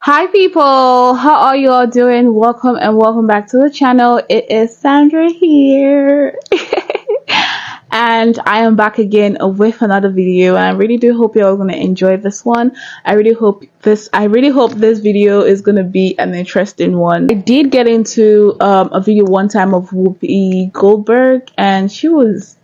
Hi people, how are you all doing? Welcome and welcome back to the channel. It is Sandra here. And I am back again with another video, and I really do hope you're all going to enjoy this one. I really hope this video is going to be an interesting one. I did get into a video one time of Whoopi Goldberg, and she was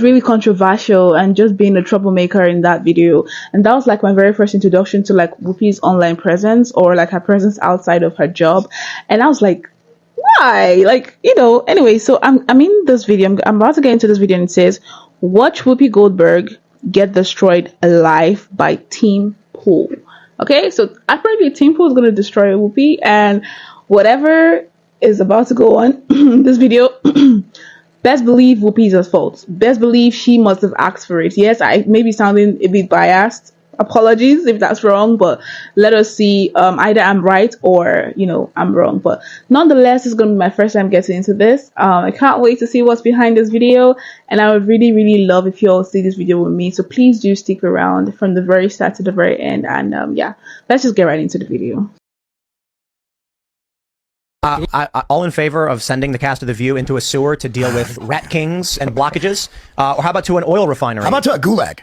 really controversial and just being a troublemaker in that video. And that was like my very first introduction to like Whoopi's online presence, or like her presence outside of her job. And I was like, why? Like, anyway, so I'm in this video. I'm about to get into this video, and it says, watch Whoopi Goldberg get destroyed alive by Team Pool. Okay, so apparently Team Pool is going to destroy Whoopi, and whatever is about to go on in this video, best believe Whoopi's fault. Best believe she must have asked for it. Yes, I may be sounding a bit biased. Apologies if that's wrong, but let us see. Either I'm right or, I'm wrong. But nonetheless, it's going to be my first time getting into this. I can't wait to see what's behind this video. And I would really, really love if you all see this video with me. So please do stick around from the very start to the very end. And yeah, let's just get right into the video. All in favor of sending the cast of The View into a sewer to deal with rat kings and blockages? Or how about to an oil refinery? How about to a gulag?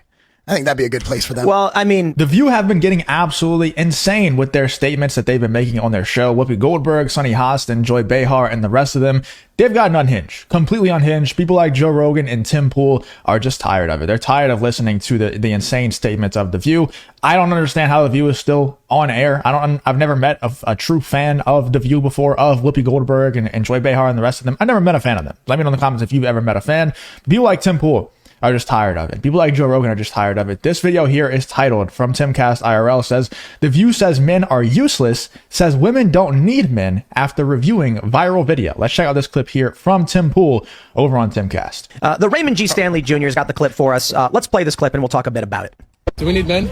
I think that'd be a good place for them. Well, I mean, The View have been getting absolutely insane with their statements that they've been making on their show. Whoopi Goldberg, Sunny Hostin, Joy Behar, and the rest of them, they've gotten unhinged, completely unhinged. People like Joe Rogan and Tim Pool are just tired of it. They're tired of listening to the insane statements of The View. I don't understand how The View is still on air. I've never met a true fan of The View before, of Whoopi Goldberg and Joy Behar and the rest of them. I never met a fan of them. Let me know in the comments if you've ever met a fan. People like Tim Pool are just tired of it. People like Joe Rogan are just tired of it. This video here is titled, from Timcast IRL, says, The View says men are useless, says women don't need men after reviewing viral video. Let's check out this clip here from Tim Pool over on Timcast. the Raymond G. Stanley Jr. has got the clip for us. Let's play this clip and we'll talk a bit about it. Do we need men?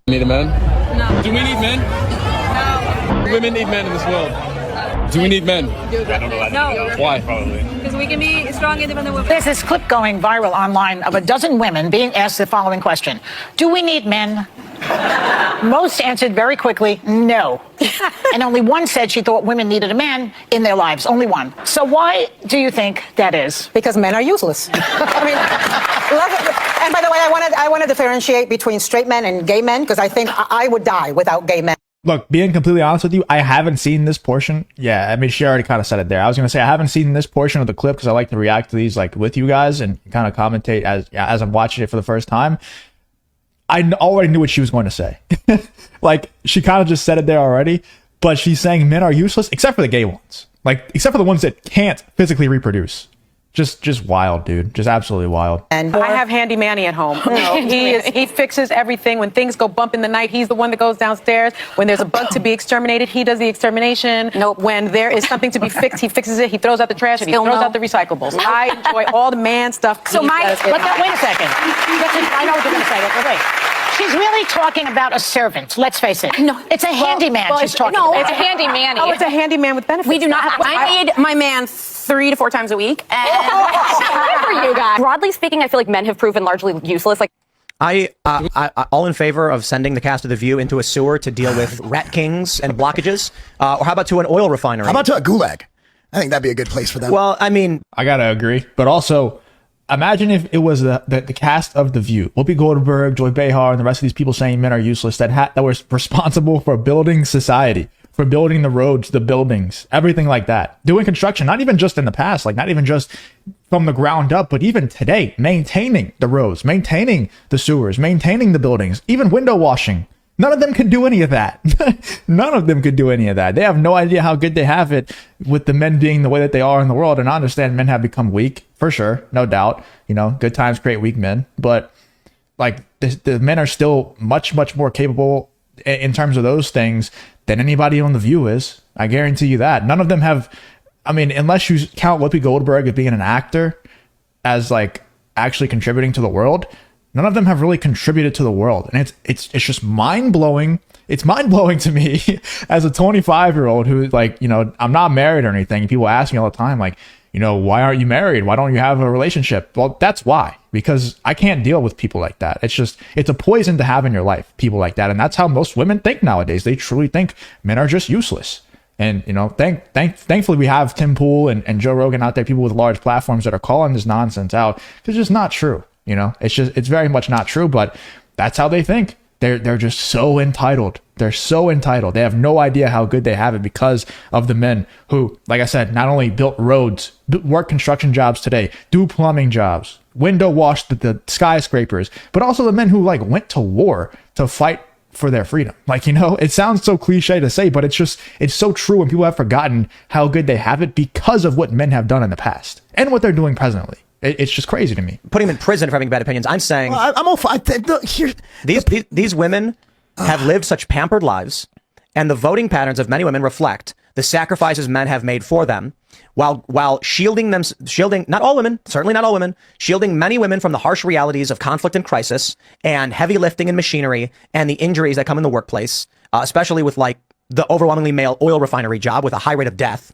Need a man? No. Do we need men? No. Women need men in this world. Do we need men? I don't know. No. Why? Probably. Because we can be strong, independent women. There's this clip going viral online of a dozen women being asked the following question: do we need men? Most answered very quickly, no. And only one said she thought women needed a man in their lives. Only one. So why do you think that is? Because men are useless. I mean, and by the way, I want to differentiate between straight men and gay men, because I think I would die without gay men. Look, being completely honest with you, I haven't seen this portion. Yeah, I mean, she already kind of said it there. I was going to say I haven't seen this portion of the clip because I like to react to these like with you guys and kind of commentate as I'm watching it for the first time. I already knew what she was going to say. Like, she kind of just said it there already, but she's saying men are useless, except for the gay ones. Like, except for the ones that can't physically reproduce. Just wild, dude. Just absolutely wild. And I have Handy Manny at home. He fixes everything. When things go bump in the night, he's the one that goes downstairs. When there's a bug to be exterminated, he does the extermination. Nope. When there is something to be fixed, he fixes it. He throws out the trash and he throws out the recyclables. I enjoy all the man stuff. So wait a second. I know what you're going to say. But wait. She's really talking about a servant. Let's face it. No, it's a handyman she's talking about. It's a handy manny. Oh, it's a handyman with benefits. We do not have. I need my man 3 to 4 times a week. And good for you guys. Broadly speaking, I feel like men have proven largely useless. Like, I all in favor of sending the cast of The View into a sewer to deal with rat kings and blockages? Or how about to an oil refinery? How about to a gulag? I think that'd be a good place for them. Well, I mean, I gotta agree, but also, imagine if it was the cast of The View, Whoopi Goldberg, Joy Behar, and the rest of these people saying men are useless that were responsible for building society, for building the roads, the buildings, everything like that. Doing construction, not even just in the past, like not even just from the ground up, but even today, maintaining the roads, maintaining the sewers, maintaining the buildings, even window washing. None of them could do any of that. None of them could do any of that. They have no idea how good they have it with the men being the way that they are in the world. And I understand men have become weak, for sure, no doubt. Good times create weak men. But like the men are still much, much more capable in terms of those things than anybody on The View is. I guarantee you that. None of them have, I mean, unless you count Whoopi Goldberg as being an actor, as like actually contributing to the world, none of them have really contributed to the world. And it's just mind-blowing. It's mind-blowing to me as a 25-year-old who, like, I'm not married or anything. People ask me all the time, like, you know, why aren't you married? Why don't you have a relationship? Well, that's why, because I can't deal with people like that. It's a poison to have in your life, people like that. And that's how most women think nowadays. They truly think men are just useless. And, you know, thankfully we have Tim Pool and Joe Rogan out there, people with large platforms that are calling this nonsense out. It's just not true. You know, it's very much not true, but that's how they think. They're just so entitled. They're so entitled. They have no idea how good they have it because of the men who, like I said, not only built roads, work construction jobs today, do plumbing jobs, window wash the skyscrapers, but also the men who like went to war to fight for their freedom. Like, you know, it sounds so cliche to say, but it's so true, and people have forgotten how good they have it because of what men have done in the past and what they're doing presently. It's just crazy to me. Putting them in prison for having bad opinions. I'm saying I'm all fine. These women have lived such pampered lives, and the voting patterns of many women reflect the sacrifices men have made for them, while shielding not all women, certainly not all women, shielding many women from the harsh realities of conflict and crisis and heavy lifting and machinery and the injuries that come in the workplace, especially with like the overwhelmingly male oil refinery job with a high rate of death.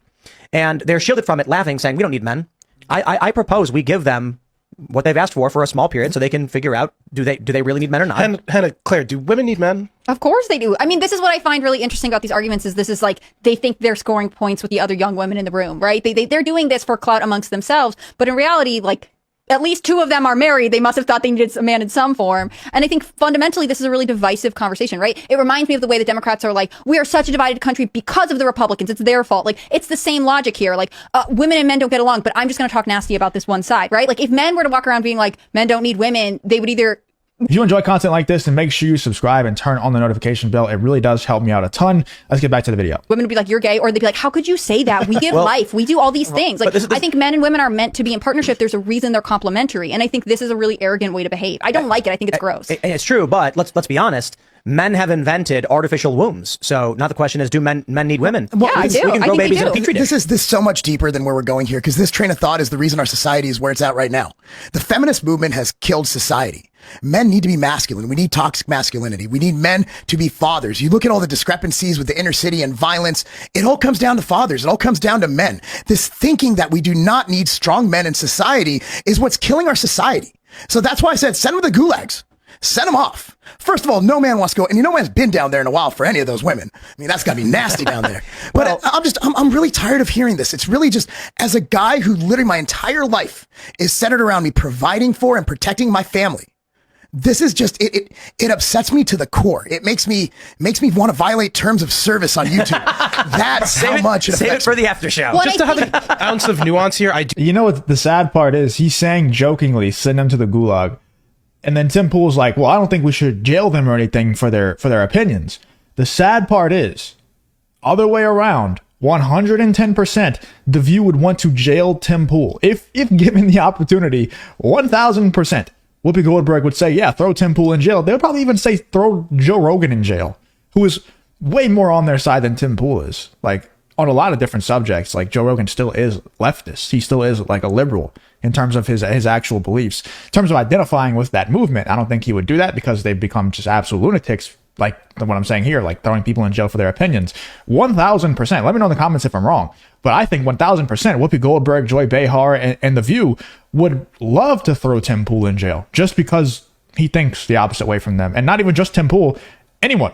And they're shielded from it, laughing, saying, we don't need men. I propose we give them what they've asked for a small period so they can figure out, do they really need men or not? And Hannah, Claire, do women need men? Of course they do. I mean, this is what I find really interesting about these arguments is this is like, they think they're scoring points with the other young women in the room, right? They're doing this for clout amongst themselves. But in reality, like, at least two of them are married. They must have thought they needed a man in some form. And I think fundamentally, this is a really divisive conversation, right? It reminds me of the way the Democrats are like, we are such a divided country because of the Republicans. It's their fault. Like, it's the same logic here. Like, women and men don't get along, but I'm just going to talk nasty about this one side, right? Like, if men were to walk around being like, men don't need women, they would either... If you enjoy content like this, then make sure you subscribe and turn on the notification bell. It really does help me out a ton. Let's get back to the video. Women would be like, you're gay, or they'd be like, how could you say that? We give life. We do all these things. Like, I think men and women are meant to be in partnership. There's a reason they're complementary. And I think this is a really arrogant way to behave. I don't like it. I think it's gross. It's true, but let's be honest. Men have invented artificial wombs. So now the question is, do men need women? Well, yeah, I do. We can grow babies in a petri dish. This is so much deeper than where we're going here, because this train of thought is the reason our society is where it's at right now. The feminist movement has killed society. Men need to be masculine. We need toxic masculinity. We need men to be fathers. You look at all the discrepancies with the inner city and violence. It all comes down to fathers. It all comes down to men. This thinking that we do not need strong men in society is what's killing our society. So that's why I said, send them to the gulags. Send them off. First of all, no man wants to go, and no man's been down there in a while for any of those women. I mean, that's gotta be nasty down there. But I'm really tired of hearing this. It's really just, as a guy who literally my entire life is centered around me providing for and protecting my family. This is just, it upsets me to the core. It makes me want to violate terms of service on YouTube. That's how much it affects me. Save it for the after show. Well, just to have an ounce of nuance here, You know what the sad part is? He's saying jokingly, send them to the gulag. And then Tim Pool's like, well, I don't think we should jail them or anything for their opinions. The sad part is, other way around, 110%, The View would want to jail Tim Pool. If given the opportunity, 1,000%. Whoopi Goldberg would say, yeah, throw Tim Pool in jail. They would probably even say throw Joe Rogan in jail, who is way more on their side than Tim Pool is. Like, on a lot of different subjects, like Joe Rogan still is leftist. He still is like a liberal in terms of his actual beliefs. In terms of identifying with that movement, I don't think he would do that because they've become just absolute lunatics, like what I'm saying here, like throwing people in jail for their opinions. 1,000%. Let me know in the comments if I'm wrong. But I think 1,000% Whoopi Goldberg, Joy Behar, and The View would love to throw Tim Pool in jail just because he thinks the opposite way from them. And not even just Tim Pool, anyone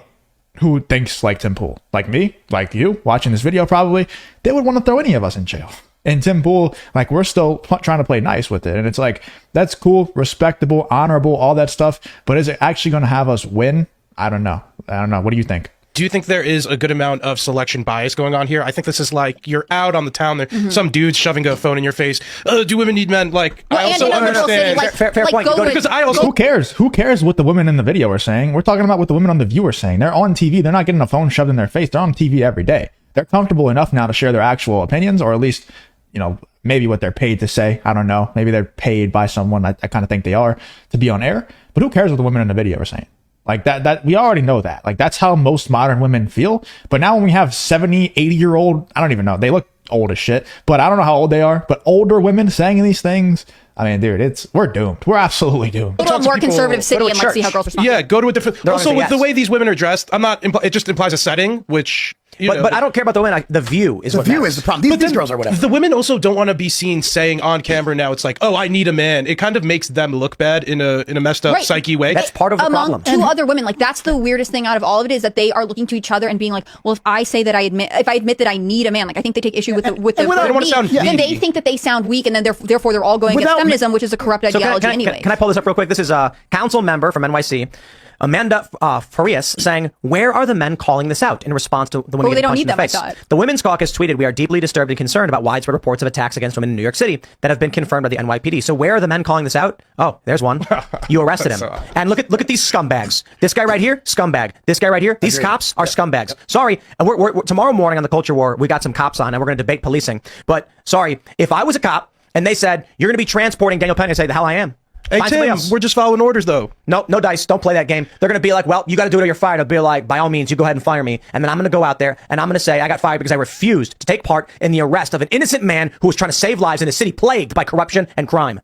who thinks like Tim Pool, like me, like you, watching this video probably, they would want to throw any of us in jail. And Tim Pool, like, we're still trying to play nice with it. And it's like, that's cool, respectable, honorable, all that stuff. But is it actually going to have us win? I don't know. What do you think? Do you think there is a good amount of selection bias going on here? I think this is like, you're out on the town there, some dude's shoving a phone in your face. Do women need men? Like, well, I also understand. Fair point. Because I also, who cares what the women in the video are saying? We're talking about what the women on The View are saying. They're on TV. They're not getting a phone shoved in their face. They're on TV every day. They're comfortable enough now to share their actual opinions, or at least, you know, maybe what they're paid to say. I don't know. Maybe they're paid by someone. I kind of think they are to be on air. But who cares what the women in the video are saying? Like that we already know that. Like, that's how most modern women feel. But now when we have 70, 80-year-old, I don't even know. They look old as shit, but I don't know how old they are. But older women saying these things, I mean, dude, we're doomed. We're absolutely doomed. Go to a more conservative city and like see how girls respond. Yeah, go to a different. Also, with the way these women are dressed, it just implies a setting, which But I don't care about the women. The View is what matters. Is the problem. These girls are whatever. The women also don't want to be seen saying on camera now, it's like, oh, I need a man. It kind of makes them look bad in a messed up psyche way. That's part of the problem. Two other women, like that's the weirdest thing out of all of it is that they are looking to each other and being like, well, if I admit that I need a man, like I think they take issue with the they don't want to sound then they think that they sound weak, and then therefore they're all going against feminism, which is a corrupt ideology anyway. Can I pull this up real quick? This is a council member from NYC. Amanda Farias saying, where are the men calling this out in response to the women getting punched in the face? The Women's Caucus tweeted, we are deeply disturbed and concerned about widespread reports of attacks against women in New York City that have been confirmed by the NYPD. So where are the men calling this out? Oh, there's one. You arrested him. And look at these scumbags. This guy right here, scumbag. This guy right here, these cops are scumbags. Sorry, we're tomorrow morning on the Culture War, we got some cops on and we're going to debate policing. But sorry, if I was a cop and they said, you're going to be transporting Daniel Penny, I'd say, the hell I am. Hey, Tim, we're just following orders, though. No dice. Don't play that game. They're going to be like, well, you got to do it or you're fired. I'll be like, by all means, you go ahead and fire me. And then I'm going to go out there and I'm going to say I got fired because I refused to take part in the arrest of an innocent man who was trying to save lives in a city plagued by corruption and crime.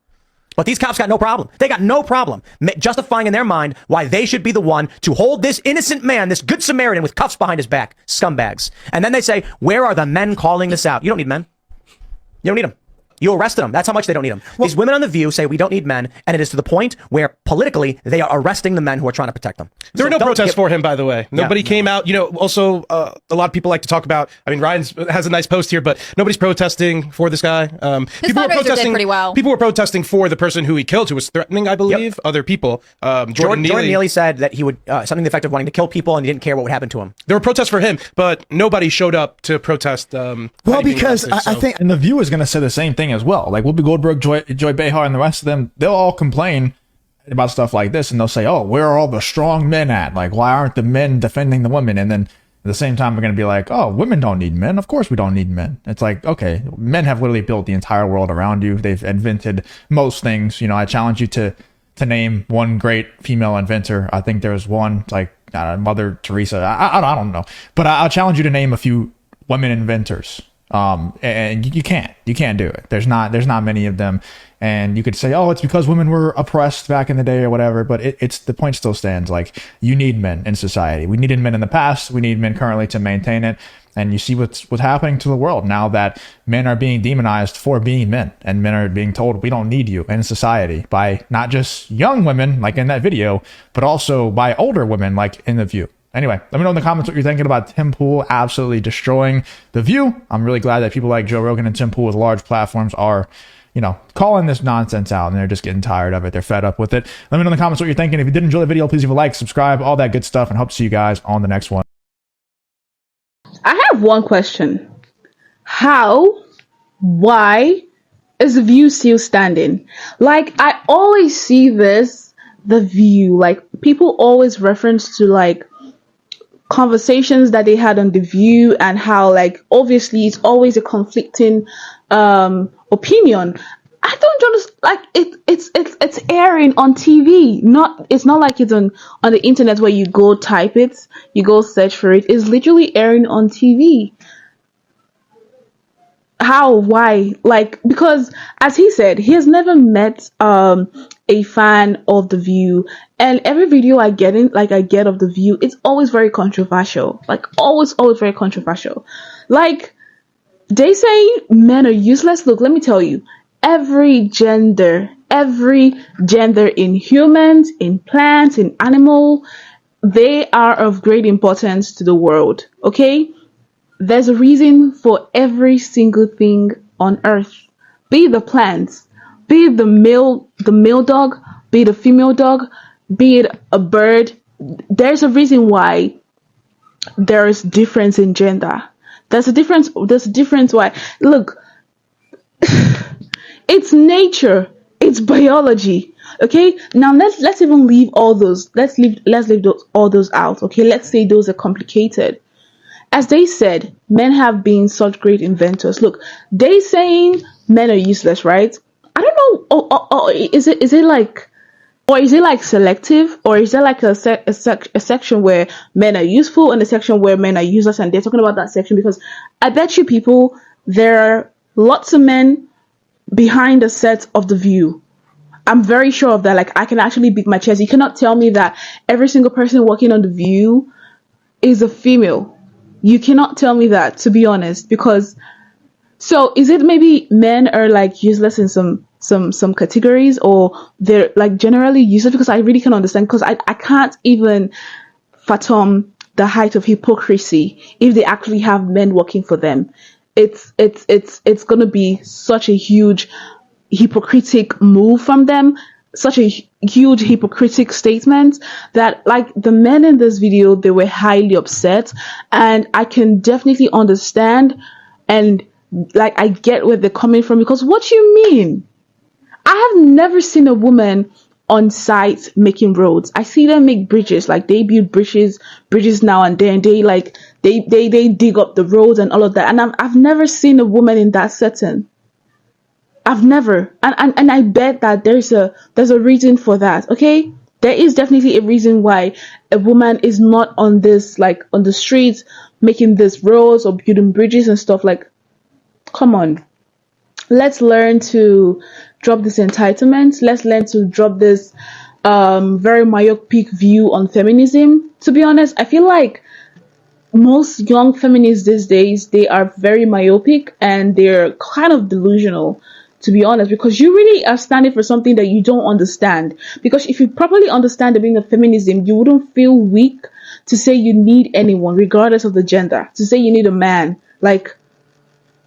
But these cops got no problem. They got no problem justifying in their mind why they should be the one to hold this innocent man, this good Samaritan with cuffs behind his back. Scumbags. And then they say, where are the men calling this out? You don't need men. You don't need them. You arrested them. That's how much they don't need them. These women on The View say we don't need men, and it is to the point where politically they are arresting the men who are trying to protect them. There were no protests for him, by the way. Nobody came out. Also, a lot of people like to talk about, I mean, Ryan has a nice post here, but nobody's protesting for this guy. People were protesting pretty well. People were protesting for the person who he killed, who was threatening, I believe, other people. Jordan Neely said that he would, something to the effect of wanting to kill people, and he didn't care what would happen to him. There were protests for him, but nobody showed up to protest. Well, because I think... And The View is going to say the same thing as well. Like, Whoopi Goldberg, Joy Behar, and the rest of them, they'll all complain about stuff like this, and they'll say, oh, where are all the strong men at? Like, why aren't the men defending the women? And then at the same time, they're going to be like, oh, women don't need men. Of course we don't need men. It's like, okay, men have literally built the entire world around you. They've invented most things. You know, I challenge you to name one great female inventor. I think there's one, like, Mother Teresa. I don't know. But I'll challenge you to name a few women inventors. And you can't do it. There's not many of them. And you could say, oh, it's because women were oppressed back in the day or whatever, but it's the point still stands. Like, you need men in society. We needed men in the past. We need men currently to maintain it. And you see what's happening to the world now that men are being demonized for being men, and men are being told we don't need you in society by not just young women like in that video, but also by older women like in The View. Anyway, let me know in the comments what you're thinking about Tim Pool absolutely destroying The View. I'm really glad that people like Joe Rogan and Tim Pool with large platforms are, you know, calling this nonsense out, and they're just getting tired of it. They're fed up with it. Let me know in the comments what you're thinking. If you did enjoy the video, please leave a like, subscribe, all that good stuff, and hope to see you guys on the next one. I have one question. Why is The View still standing? Like, I always see The View, like, people always reference to, like, conversations that they had on The View, and how, like, obviously it's always a conflicting opinion. I don't just like it's airing on TV. It's not like it's on the internet where you go type it, you go search for it. It's literally airing on TV. How? Why? Like, because as he said, he has never met a fan of The View, and every video I get of The View, it's always very controversial. Like, always very controversial. Like, they say men are useless. Look, let me tell you, every gender in humans, in plants, in animal, they are of great importance to the world. Okay? There's a reason for every single thing on earth. Be it the plants, be it the male dog, be it a female dog, be it a bird. There's a reason why there is difference in gender. There's a difference why. Look, it's nature, it's biology. Okay? Now let's even leave all those. Let's leave all those out. Okay? Let's say those are complicated. As they said, men have been such great inventors. Look, they saying men are useless, right? I don't know. Is it like selective, or is there like a section where men are useful and a section where men are useless, and they're talking about that section? Because I bet you people, there are lots of men behind the set of The View. I'm very sure of that. Like, I can actually beat my chest. You cannot tell me that every single person working on The View is a female. You cannot tell me that, to be honest, because so is it maybe men are like useless in some categories, or they're like generally useless? Because I really can understand, because I can't even fathom the height of hypocrisy if they actually have men working for them. It's gonna be such a huge hypocritic move from them, such a huge hypocritic statement, that like the men in this video, they were highly upset, and I can definitely understand, and like I get where they're coming from, because what you mean? I have never seen a woman on site making roads. I see them make bridges, like they build bridges now and then. They like they dig up the roads and all of that. And I've never seen a woman in that setting. I've never, and I bet that there's a reason for that. Okay, there is definitely a reason why a woman is not on this, like on the streets making these roads or building bridges and stuff. Like, come on, let's learn to drop this entitlement. Let's learn to drop this very myopic view on feminism. To be honest, I feel like most young feminists these days, they are very myopic and they're kind of delusional, to be honest, because you really are standing for something that you don't understand. Because if you properly understand the meaning of feminism, you wouldn't feel weak to say you need anyone, regardless of the gender, to say you need a man. Like,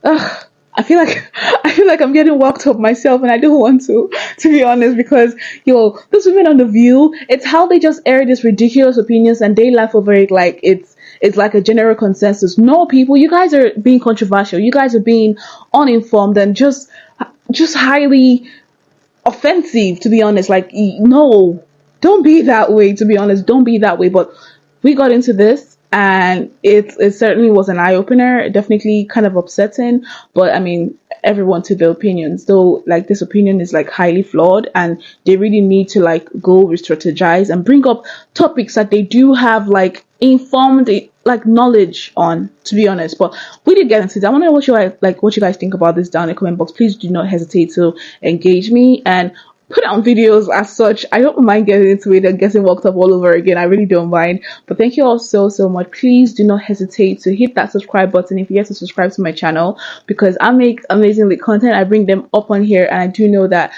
ugh. I feel like I'm getting worked up myself, and I don't want to be honest, because those women on The View, it's how they just air these ridiculous opinions and they laugh over it like it's like a general consensus. No, people, you guys are being controversial. You guys are being uninformed and just highly offensive, to be honest. Like, no, don't be that way, to be honest. Don't be that way. But we got into this, and it certainly was an eye-opener, definitely kind of upsetting, but I mean, everyone to their opinions, though. Like, this opinion is like highly flawed, and they really need to like go re-strategize and bring up topics that they do have like informed like knowledge on, to be honest. But we did get into that. I want to know what you guys think about this down in the comment box. Please do not hesitate to engage me and put out videos as such. I don't mind getting into it and getting worked up all over again. I really don't mind. But thank you all so much. Please do not hesitate to hit that subscribe button if you get to subscribe to my channel, because I make amazing content. I bring them up on here, and I do know that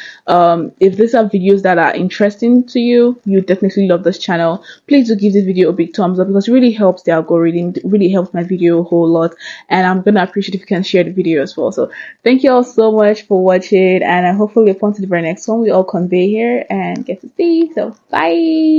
if these are videos that are interesting to you, you definitely love this channel. Please do give this video a big thumbs up, because it really helps the algorithm. It really helps my video a whole lot, and I'm gonna appreciate if you can share the video as well. So thank you all so much for watching, and I hopefully upon to the very next one we all convey here and get to see. So bye.